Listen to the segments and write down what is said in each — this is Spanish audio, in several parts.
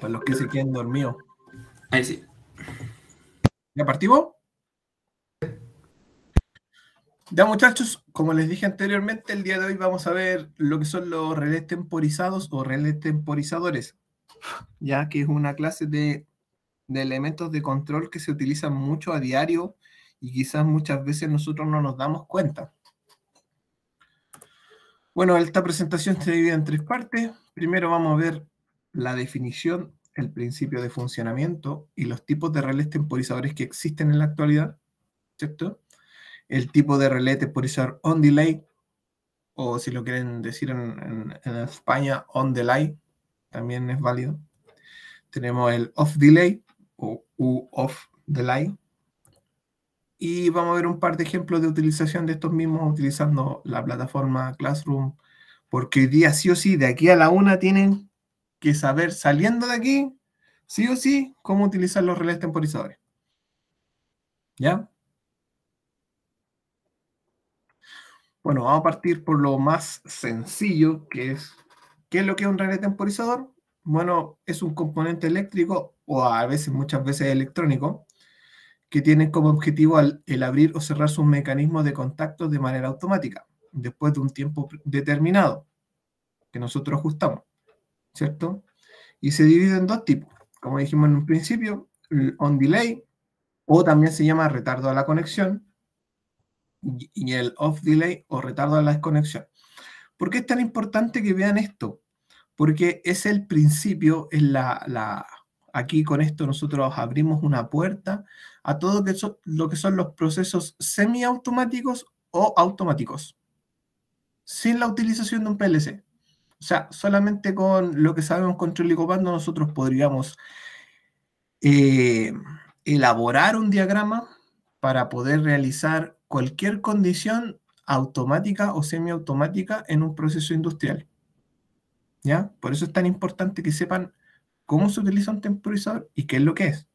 Para los que se queden dormidos. Ahí sí. ¿Ya partimos? Ya, muchachos, como les dije anteriormente, el día de hoy vamos a ver lo que son los relés temporizados o relés temporizadores, ya que es una clase de elementos de control que se utilizan mucho a diario y quizás muchas veces nosotros no nos damos cuenta. Bueno, esta presentación se divide en 3 partes. Primero vamos a ver la definición, el principio de funcionamiento y los tipos de relés temporizadores que existen en la actualidad, ¿cierto? El tipo de relé temporizador on delay, o si lo quieren decir en España, on delay, también es válido. Tenemos el off delay o off delay. Y vamos a ver un par de ejemplos de utilización de estos mismos utilizando la plataforma Classroom, porque hoy día sí o sí, de aquí a la 1 tienen que saber, saliendo de aquí, sí o sí, cómo utilizar los relés temporizadores. ¿Ya? Bueno, vamos a partir por lo más sencillo, que es, ¿qué es lo que es un relé temporizador? Bueno, es un componente eléctrico, o a veces, muchas veces electrónico, que tiene como objetivo el abrir o cerrar sus mecanismos de contacto de manera automática, después de un tiempo determinado, que nosotros ajustamos, ¿cierto? Y se divide en 2 tipos, como dijimos en un principio, el on delay, o también se llama retardo a la conexión, y el off delay o retardo a la desconexión. ¿Por qué es tan importante que vean esto? Porque es el principio, es aquí con esto nosotros abrimos una puerta a todo lo que son los procesos semiautomáticos o automáticos, sin la utilización de un PLC. O sea, solamente con lo que sabemos control y comando nosotros podríamos elaborar un diagrama para poder realizar cualquier condición automática o semiautomática en un proceso industrial. ¿Ya? Por eso es tan importante que sepan cómo se utiliza un temporizador y qué es lo que es.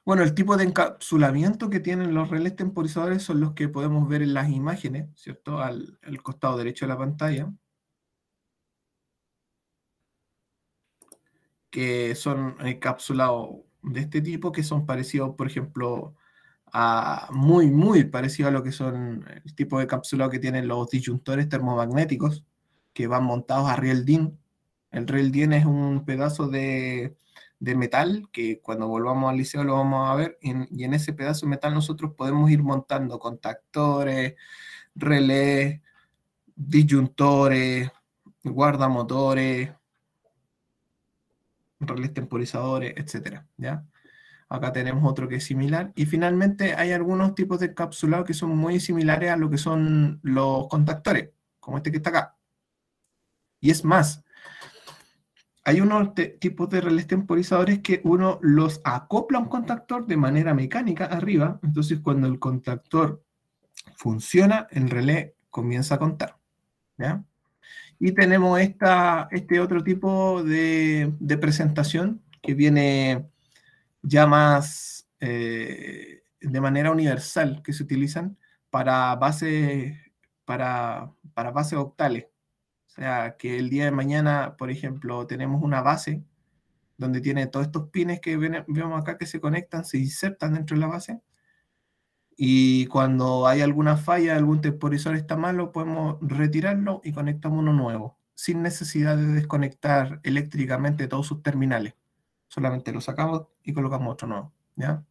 Bueno, el tipo de encapsulamiento que tienen los relés temporizadores son los que podemos ver en las imágenes, ¿cierto? Al costado derecho de la pantalla, que son encapsulados de este tipo, que son parecidos, por ejemplo, muy parecido a lo que son el tipo de encapsulado que tienen los disyuntores termomagnéticos, que van montados a riel DIN. El riel DIN es un pedazo de metal que cuando volvamos al liceo lo vamos a ver, y en ese pedazo de metal nosotros podemos ir montando contactores, relés, disyuntores, guardamotores, relés temporizadores, etcétera, ¿ya? Acá tenemos otro que es similar. Y finalmente hay algunos tipos de encapsulados que son muy similares a lo que son los contactores, como este que está acá. Y es más, hay unos tipos de relés temporizadores que uno los acopla a un contactor de manera mecánica arriba. Entonces, cuando el contactor funciona, el relé comienza a contar, ¿ya? Y tenemos este otro tipo de presentación que viene ya más de manera universal, que se utilizan para bases, para bases octales. O sea, que el día de mañana, por ejemplo, tenemos una base donde tiene todos estos pines que vemos acá que se conectan, se insertan dentro de la base. Y cuando hay alguna falla, algún temporizador está malo, podemos retirarlo y conectamos uno nuevo, sin necesidad de desconectar eléctricamente todos sus terminales. Solamente lo sacamos y colocamos otro nuevo, ¿ya?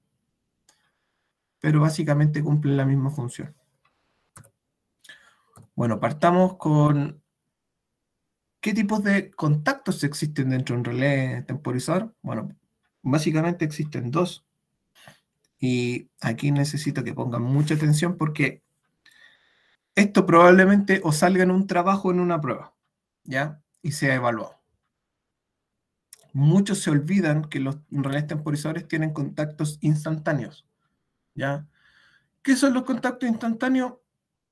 Pero básicamente cumplen la misma función. Bueno, partamos con qué tipos de contactos existen dentro de un relé temporizador. Bueno, básicamente existen 2. Y aquí necesito que pongan mucha atención porque esto probablemente os salga en un trabajo, en una prueba, ¿ya? Y sea evaluado. Muchos se olvidan que los relés temporizadores tienen contactos instantáneos, ¿ya? ¿Qué son los contactos instantáneos?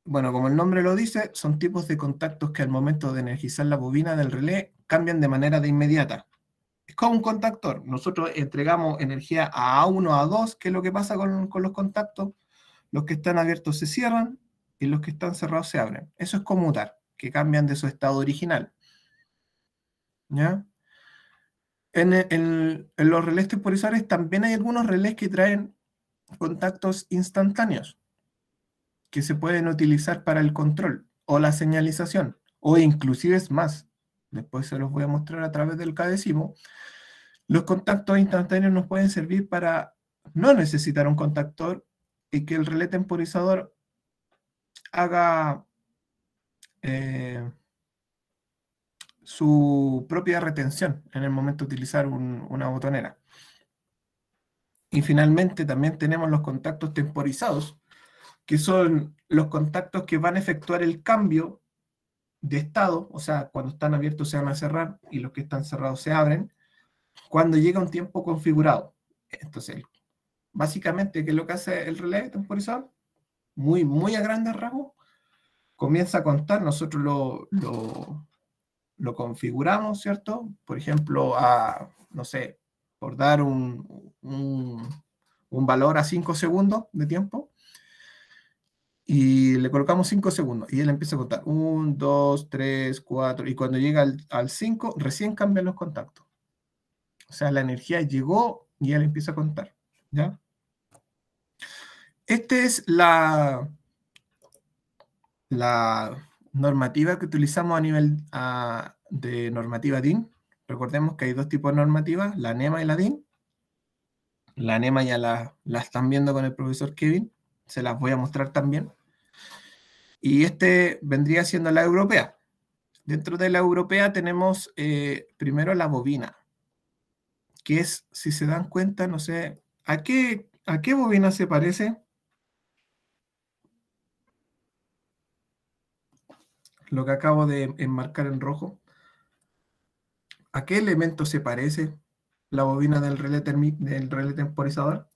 Bueno, como el nombre lo dice, son tipos de contactos que al momento de energizar la bobina del relé cambian de manera de inmediata. Es como un contactor. Nosotros entregamos energía a A1, a A2. ¿Qué es lo que pasa con los contactos? Los que están abiertos se cierran y los que están cerrados se abren. Eso es conmutar, que cambian de su estado original, ¿ya? En los relés temporizadores también hay algunos relés que traen contactos instantáneos que se pueden utilizar para el control o la señalización, o inclusive es más. Después se los voy a mostrar a través del cadecimo. Los contactos instantáneos nos pueden servir para no necesitar un contactor y que el relé temporizador haga su propia retención en el momento de utilizar una botonera. Y finalmente también tenemos los contactos temporizados, que son los contactos que van a efectuar el cambio de estado, o sea, cuando están abiertos se van a cerrar y los que están cerrados se abren, cuando llega un tiempo configurado. Entonces, básicamente, ¿qué es lo que hace el relé temporizador? Muy a grandes rasgos, comienza a contar, nosotros lo configuramos, ¿cierto? Por ejemplo, no sé, por dar un valor a 5 segundos de tiempo, y le colocamos 5 segundos, y él empieza a contar 1, 2, 3, 4, y cuando llega al 5, recién cambian los contactos. O sea, la energía llegó y él empieza a contar, ¿ya? Esta es la normativa que utilizamos a nivel de normativa DIN. Recordemos que hay dos tipos de normativas, la NEMA y la DIN. La NEMA ya la están viendo con el profesor Kevin, se las voy a mostrar también. Y este vendría siendo la europea. Dentro de la europea tenemos primero la bobina, que es, si se dan cuenta, no sé, ¿a qué bobina se parece? Lo que acabo de enmarcar en rojo. ¿A qué elemento se parece la bobina del relé temporizador?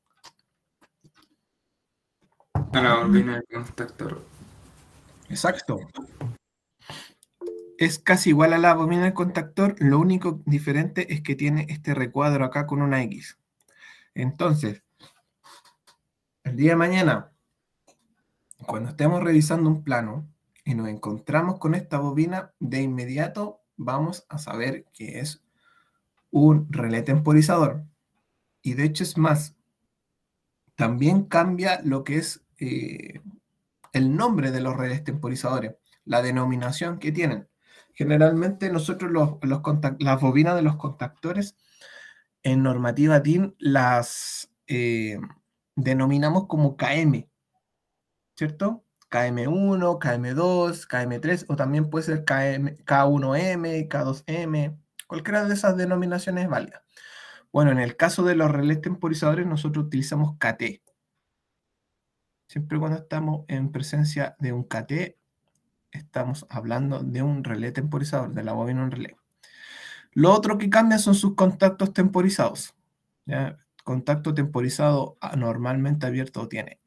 A la bobina del contactor. Exacto. Es casi igual a la bobina del contactor, lo único diferente es que tiene este recuadro acá con una X. Entonces, el día de mañana, cuando estemos revisando un plano y nos encontramos con esta bobina, de inmediato vamos a saber que es un relé temporizador. Y de hecho es más, también cambia lo que es el nombre de los relés temporizadores, la denominación que tienen. Generalmente nosotros las bobinas de los contactores en normativa DIN las denominamos como KM, ¿cierto? KM1, KM2, KM3, o también puede ser K1M, K2M, cualquiera de esas denominaciones es válida. Bueno, en el caso de los relés temporizadores nosotros utilizamos KT. Siempre cuando estamos en presencia de un KT, estamos hablando de un relé temporizador, de la bobina en relé. Lo otro que cambia son sus contactos temporizados, ¿ya? Contacto temporizado normalmente abierto tiene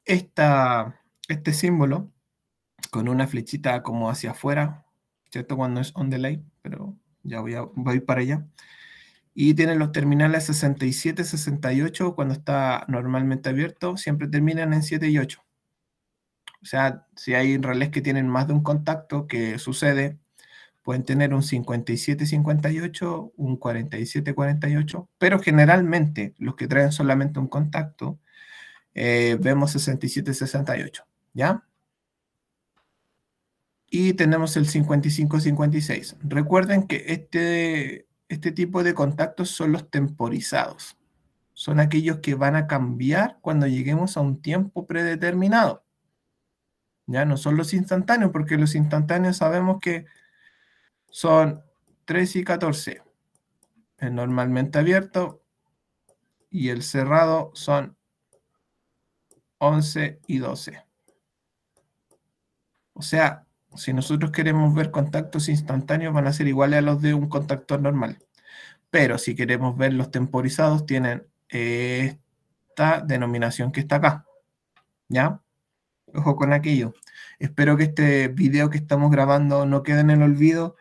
este símbolo con una flechita como hacia afuera, ¿cierto? Cuando es on delay, pero ya voy para allá. Y tiene los terminales 67, 68, cuando está normalmente abierto, siempre terminan en 7 y 8. O sea, si hay relés que tienen más de un contacto, que sucede, pueden tener un 57-58, un 47-48, pero generalmente los que traen solamente un contacto, vemos 67-68, ¿ya? Y tenemos el 55-56. Recuerden que este tipo de contactos son los temporizados. Son aquellos que van a cambiar cuando lleguemos a un tiempo predeterminado. Ya no son los instantáneos, porque los instantáneos sabemos que son 3 y 14. El normalmente abierto y el cerrado son 11 y 12. O sea, si nosotros queremos ver contactos instantáneos, van a ser iguales a los de un contactor normal. Pero si queremos ver los temporizados, tienen esta denominación que está acá. ¿Ya? Ojo con aquello. Espero que este video que estamos grabando no quede en el olvido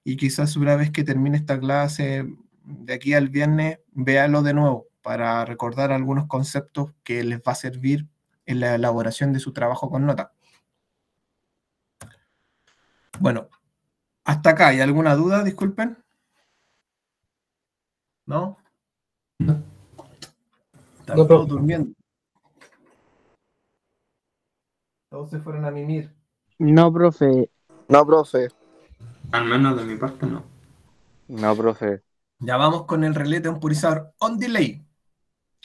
y quizás una vez que termine esta clase, de aquí al viernes, véalo de nuevo para recordar algunos conceptos que les va a servir en la elaboración de su trabajo con nota. Bueno, hasta acá. ¿Hay alguna duda? Disculpen. ¿No? No. Están No, todos profe. durmiendo. Todos se fueron a mimir. No, profe. No, profe. Al menos de mi parte no. No, profe. Ya vamos con el relé temporizador on delay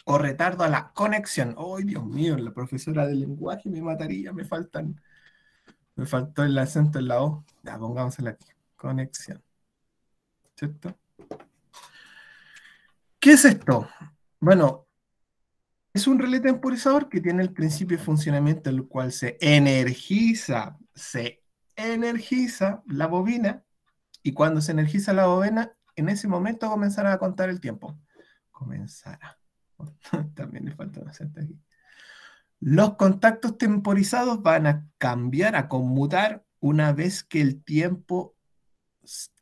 o retardo a la conexión. ¡Ay, Dios mío! La profesora de lenguaje me mataría. Me faltó el acento en la O. Ya, pongámosela aquí. Conexión. ¿Cierto? ¿Qué es esto? Bueno, es un relé temporizador que tiene el principio de funcionamiento en el cual se energiza la bobina, y cuando se energiza la bobina, en ese momento comenzará a contar el tiempo. Comenzará. También le falta un acento aquí. Los contactos temporizados van a cambiar, a conmutar una vez que el tiempo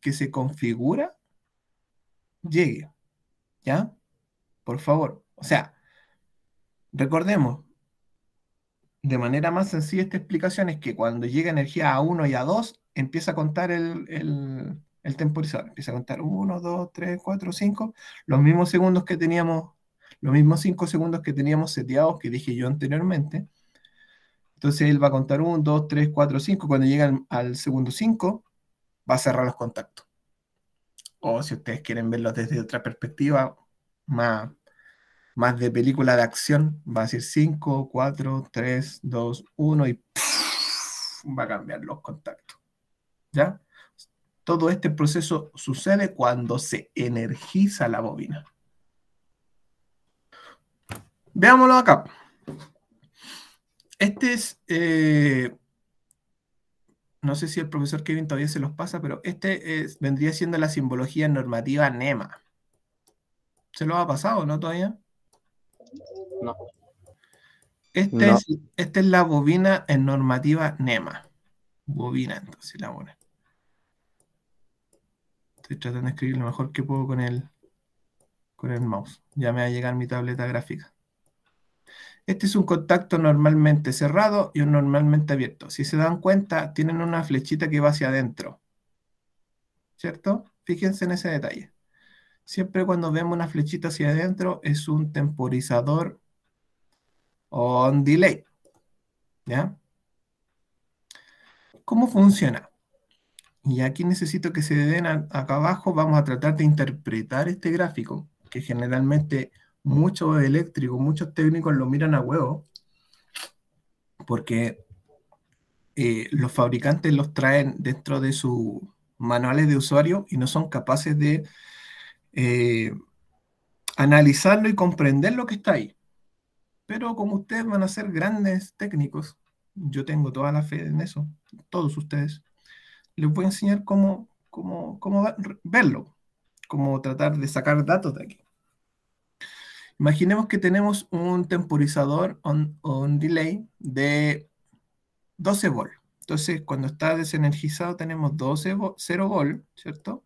que se configura llegue. ¿Ya? Por favor. O sea, recordemos, de manera más sencilla esta explicación es que cuando llega energía a 1 y a 2, empieza a contar el temporizador. Empieza a contar 1, 2, 3, 4, 5, los mismos segundos que teníamos, los mismos 5 segundos que teníamos seteados que dije yo anteriormente. Entonces él va a contar 1, 2, 3, 4, 5. Cuando llega al segundo 5, va a cerrar los contactos. O si ustedes quieren verlo desde otra perspectiva, más de película de acción, va a decir 5, 4, 3, 2, 1 y va a cambiar los contactos. ¿Ya? Todo este proceso sucede cuando se energiza la bobina. Veámoslo acá. Este es, no sé si el profesor Kevin todavía se los pasa, pero vendría siendo la simbología normativa NEMA. ¿Se lo ha pasado, no todavía? No. Esta es la bobina en normativa NEMA. Bobina, entonces, la buena. Estoy tratando de escribir lo mejor que puedo con el mouse. Ya me va a llegar mi tableta gráfica. Este es un contacto normalmente cerrado y un normalmente abierto. Si se dan cuenta, tienen una flechita que va hacia adentro. ¿Cierto? Fíjense en ese detalle. Siempre cuando vemos una flechita hacia adentro es un temporizador on delay. ¿Ya? ¿Cómo funciona? Y aquí necesito que se den acá abajo. Vamos a tratar de interpretar este gráfico, que generalmente muchos eléctricos, muchos técnicos lo miran a huevo, porque los fabricantes los traen dentro de sus manuales de usuario y no son capaces de analizarlo y comprender lo que está ahí. Pero como ustedes van a ser grandes técnicos, yo tengo toda la fe en eso, todos ustedes, les voy a enseñar cómo verlo, cómo tratar de sacar datos de aquí. Imaginemos que tenemos un temporizador on delay de 12 volt. Entonces, cuando está desenergizado tenemos 0 volt, ¿cierto?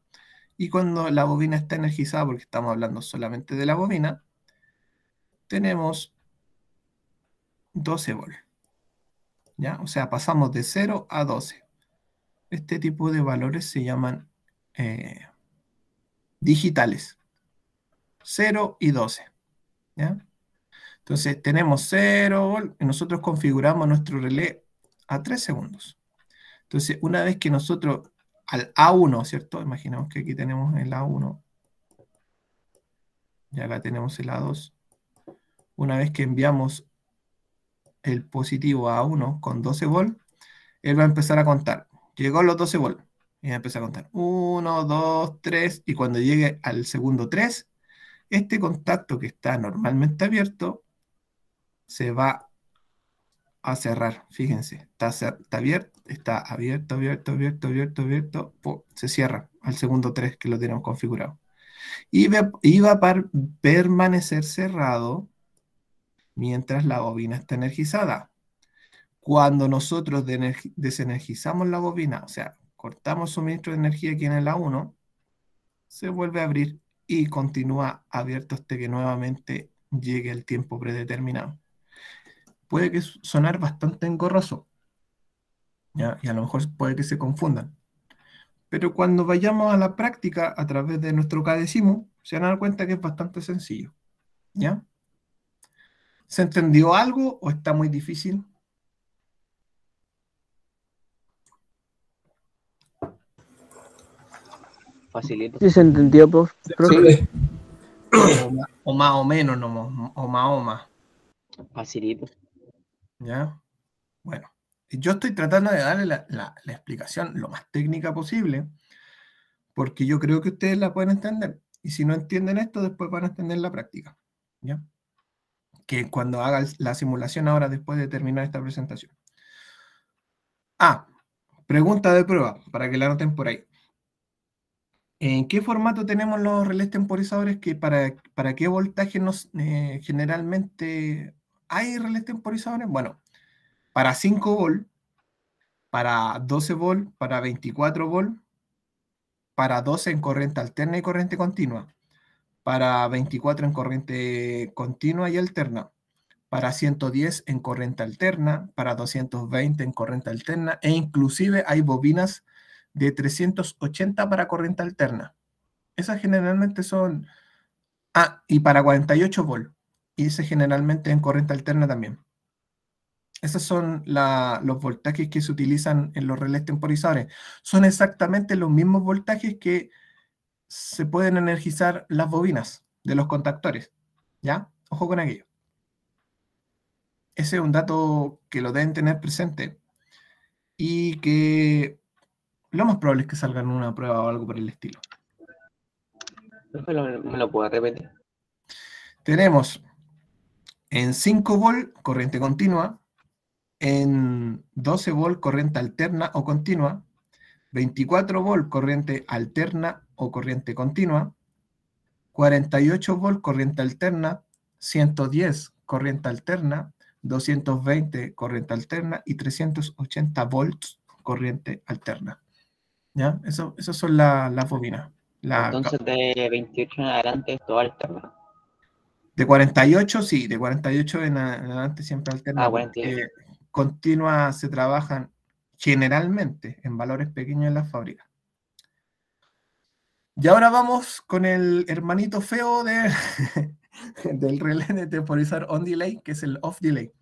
Y cuando la bobina está energizada, porque estamos hablando solamente de la bobina, tenemos 12 volt. ¿Ya? O sea, pasamos de 0 a 12. Este tipo de valores se llaman digitales. 0 y 12. ¿Ya? Entonces, tenemos 0 volt y nosotros configuramos nuestro relé a 3 segundos. Entonces, una vez que nosotros al A1, ¿cierto? Imaginemos que aquí tenemos el A1 y acá tenemos el A2. Una vez que enviamos el positivo a A1 con 12 volt, él va a empezar a contar. Llegó a los 12 volt y va a empezar a contar 1, 2, 3 y cuando llegue al segundo 3, este contacto que está normalmente abierto se va a cerrar. Fíjense, está abierto, abierto, se cierra al segundo 3 que lo tenemos configurado. Y va a permanecer cerrado mientras la bobina está energizada. Cuando nosotros desenergizamos la bobina, o sea, cortamos suministro de energía aquí en el A1, se vuelve a abrir y continúa abierto hasta que nuevamente llegue el tiempo predeterminado. Puede que sonar bastante engorroso, ¿ya? Y a lo mejor puede que se confundan. Pero cuando vayamos a la práctica a través de nuestro catecismo, Se van a dar cuenta que es bastante sencillo. ¿Ya? ¿Se entendió algo o está muy difícil? Facilito. Sí, se entendió, profe. Sí. O más o menos, no, o más. Facilito. ¿Ya? Bueno, yo estoy tratando de darle la explicación lo más técnica posible, porque yo creo que ustedes la pueden entender. Y si no entienden esto, después van a entender la práctica. ¿Ya? Que cuando haga la simulación ahora, después de terminar esta presentación. Pregunta de prueba, para que la anoten por ahí. ¿En qué formato tenemos los relés temporizadores? ¿Para qué voltaje generalmente hay relés temporizadores? Bueno, para 5 volt, para 12 volt, para 24 volt, para 12 en corriente alterna y corriente continua, para 24 en corriente continua y alterna, para 110 en corriente alterna, para 220 en corriente alterna, e inclusive hay bobinas de 380 para corriente alterna. Esas generalmente son... y para 48 volt. Y ese generalmente en corriente alterna también. Esos son los voltajes que se utilizan en los relés temporizadores. Son exactamente los mismos voltajes que se pueden energizar las bobinas de los contactores. ¿Ya? Ojo con aquello. Ese es un dato que lo deben tener presente y que lo más probable es que salga en una prueba o algo por el estilo. ¿Me lo puedo repetir? Tenemos en 5 volt corriente continua, en 12 volt corriente alterna o continua, 24 volt corriente alterna o corriente continua, 48 volt corriente alterna, 110 corriente alterna, 220 corriente alterna y 380 volts corriente alterna. ¿Ya? Esas son las bobinas. Entonces de 28 en adelante es todo alterno. De 48, sí, de 48 en adelante siempre alterna, 48. porque continua se trabajan generalmente en valores pequeños en las fábricas. Y ahora vamos con el hermanito feo del relé de temporizar on delay, que es el off delay.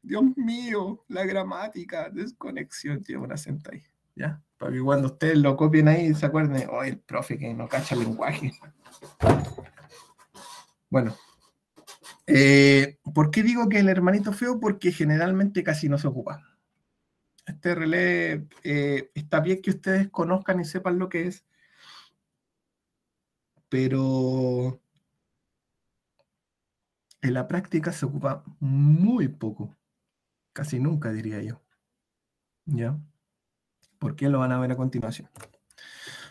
Dios mío, la gramática, desconexión, lleva una acento ahí, ¿ya? Para que cuando ustedes lo copien ahí se acuerden, oh, el profe que no cacha el lenguaje. Bueno, ¿por qué digo que el hermanito feo? Porque generalmente casi no se ocupa. Este relé, está bien que ustedes conozcan y sepan lo que es, pero en la práctica se ocupa muy poco, casi nunca diría yo. ¿Ya? ¿Por qué? Lo van a ver a continuación.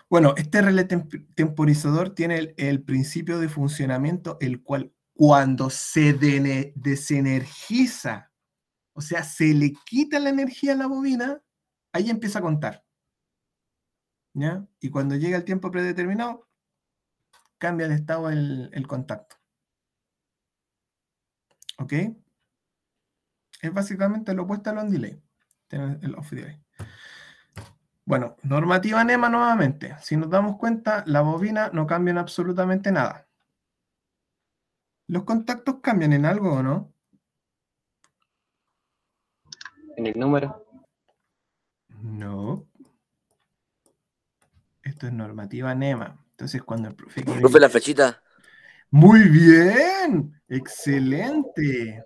Bueno, este relé temporizador tiene el principio de funcionamiento, el cual cuando se desenergiza, o sea, se le quita la energía a la bobina, ahí empieza a contar. ¿Ya? Y cuando llega el tiempo predeterminado, cambia de estado el contacto. ¿Ok? Es básicamente lo opuesto al on delay. El off delay. Bueno, normativa NEMA nuevamente. Si nos damos cuenta, la bobina no cambia en absolutamente nada. ¿Los contactos cambian en algo o no? En el número. No. Esto es normativa NEMA. Entonces, cuando el profe... Profe, la flechita. ¡Muy bien! ¡Excelente!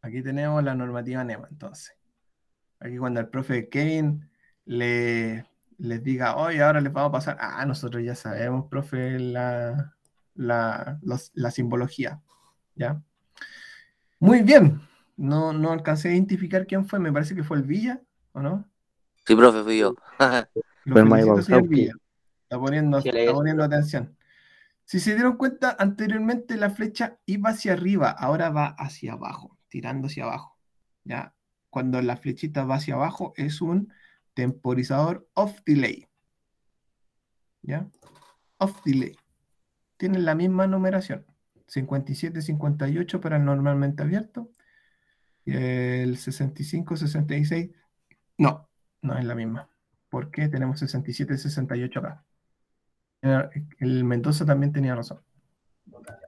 Aquí tenemos la normativa NEMA, entonces. Aquí cuando el profe Kevin les diga, oye, ahora les vamos a pasar... nosotros ya sabemos, profe, la simbología. ¿Ya? Muy bien. No alcancé a identificar quién fue. Me parece que fue el Villa, ¿o no? Sí, profe, fui yo. Lo Fue felicito, Mike señor Wazowski. Villa. Está poniendo atención. Si se dieron cuenta, anteriormente la flecha iba hacia arriba, ahora va hacia abajo, tirando hacia abajo. ¿Ya? Cuando la flechita va hacia abajo es un temporizador off delay. ¿Ya? Off delay. Tienen la misma numeración. 57, 58 para el normalmente abierto. Y el 65, 66. No es la misma. ¿Por qué tenemos 67, 68 acá? El Mendoza también tenía razón.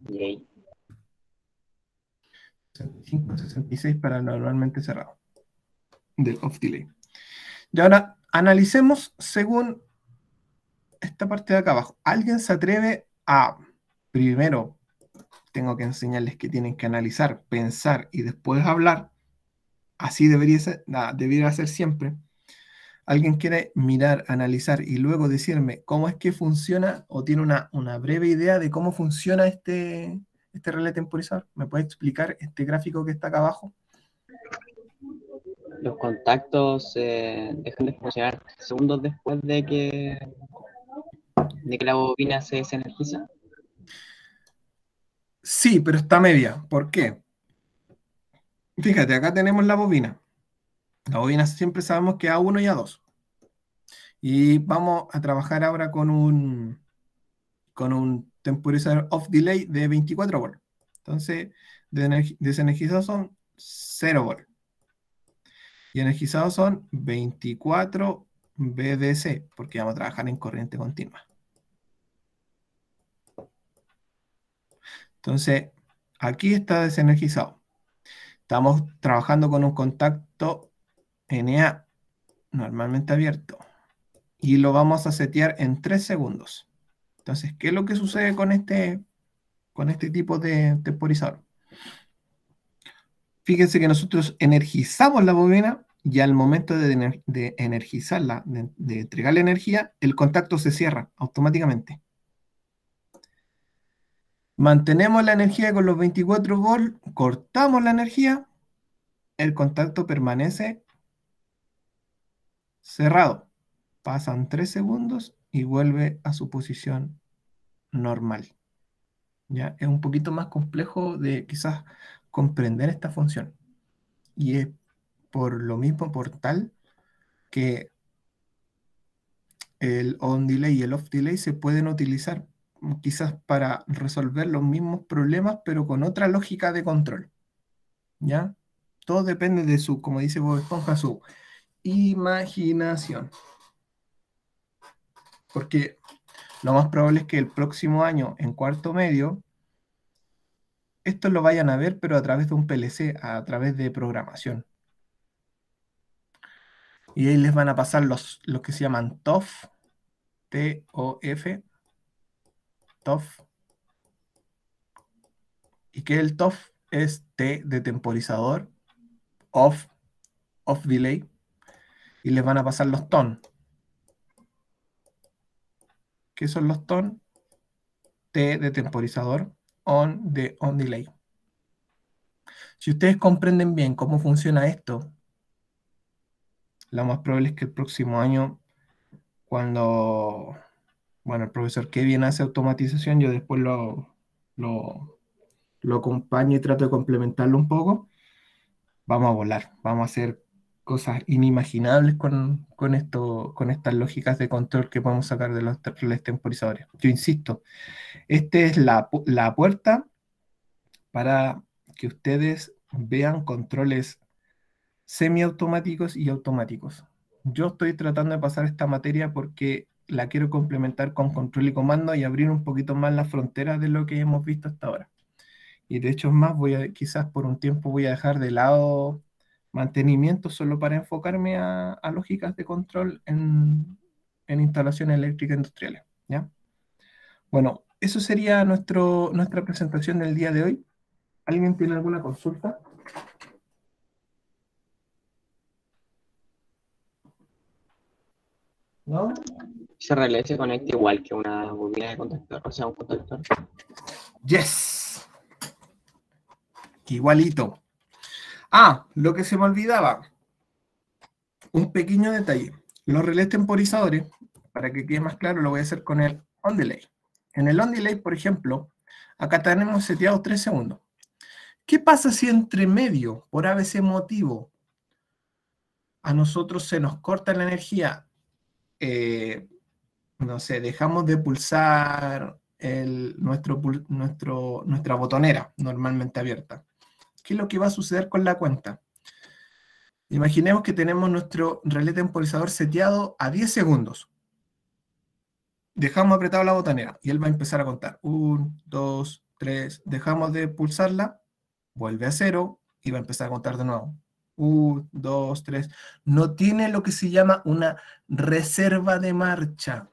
Yay. 65, 66 para normalmente cerrado. Del off delay. Y ahora analicemos según esta parte de acá abajo. ¿Alguien se atreve a, primero, tengo que enseñarles que tienen que analizar, pensar y después hablar? Así debería ser siempre. ¿Alguien quiere mirar, analizar y luego decirme cómo es que funciona o tiene una breve idea de cómo funciona este relé temporizador? ¿Me puede explicar este gráfico que está acá abajo? Los contactos dejan de funcionar segundos después de que la bobina se desenergiza. Sí, pero está media. ¿Por qué? Fíjate, acá tenemos la bobina. La bobina siempre sabemos que A1 y A2. Y vamos a trabajar ahora con un temporizador off delay de 24 volts. Entonces, desenergizados son 0 volts. Y energizados son 24 VDC, porque vamos a trabajar en corriente continua. Entonces, aquí está desenergizado. Estamos trabajando con un contacto Na normalmente abierto. Y lo vamos a setear en 3 segundos. Entonces, ¿qué es lo que sucede con este tipo de temporizador? Fíjense que nosotros energizamos la bobina y al momento de energizarla, de entregarle energía, el contacto se cierra automáticamente. Mantenemos la energía con los 24 volts, cortamos la energía, el contacto permanece cerrado. Pasan 3 segundos y vuelve a su posición normal. ¿Ya? Es un poquito más complejo de quizás comprender esta función. Y es por lo mismo, por tal, que el on delay y el off delay se pueden utilizar quizás para resolver los mismos problemas, pero con otra lógica de control. ¿Ya? Todo depende de su, como dice Bob Esponja, su imaginación. Porque lo más probable es que el próximo año, en cuarto medio, esto lo vayan a ver, pero a través de un PLC, a través de programación. Y ahí les van a pasar los que se llaman TOF, T-O-F, TOF. ¿Y qué es el TOF? Es T de temporizador, off delay, y les van a pasar los TON. ¿Qué son los TON? T de temporizador, on de on delay. Si ustedes comprenden bien cómo funciona esto, lo más probable es que el próximo año, cuando, bueno, el profesor Kevin hace automatización, yo después lo acompaño y trato de complementarlo un poco, vamos a volar, vamos a hacer cosas inimaginables con estas lógicas de control que podemos sacar de los relés temporizadores. Yo insisto, esta es la puerta para que ustedes vean controles semiautomáticos y automáticos. Yo estoy tratando de pasar esta materia porque la quiero complementar con control y comando y abrir un poquito más las fronteras de lo que hemos visto hasta ahora. Y de hecho es más, quizás por un tiempo voy a dejar de lado mantenimiento solo para enfocarme a lógicas de control en instalaciones eléctricas industriales, ¿ya? Bueno, eso sería nuestra presentación del día de hoy. ¿Alguien tiene alguna consulta? ¿No? Ese relé se conecta igual que una bobina de contactor, o sea, un contactor. Yes. Igualito. Ah, lo que se me olvidaba. Un pequeño detalle. Los relés temporizadores, para que quede más claro, lo voy a hacer con el on delay. En el on delay, por ejemplo, acá tenemos seteado 3 segundos. ¿Qué pasa si entre medio, por ABC motivo, a nosotros se nos corta la energía? No sé, dejamos de pulsar nuestra botonera normalmente abierta. ¿Qué es lo que va a suceder con la cuenta? Imaginemos que tenemos nuestro relé temporizador seteado a 10 segundos. dejamos apretada la botonera y él va a empezar a contar. 1, 2, 3, dejamos de pulsarla, vuelve a 0 y va a empezar a contar de nuevo. 1, 2, 3. No tiene lo que se llama una reserva de marcha.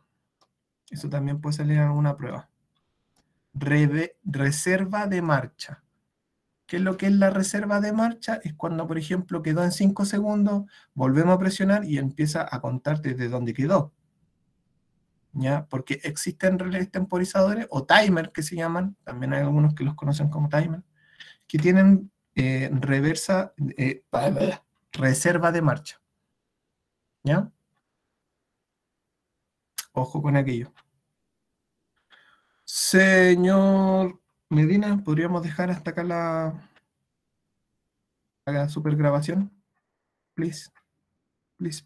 Eso también puede salir en alguna prueba. Reserva de marcha. ¿Qué es lo que es la reserva de marcha? Es cuando, por ejemplo, quedó en 5 segundos, volvemos a presionar y empieza a contar desde donde quedó. ¿Ya? Porque existen relés temporizadores o timers que se llaman, también hay algunos que los conocen como timer, que tienen reserva de marcha. ¿Ya? Ojo con aquello. Señor Medina, ¿podríamos dejar hasta acá la super grabación? Please, please.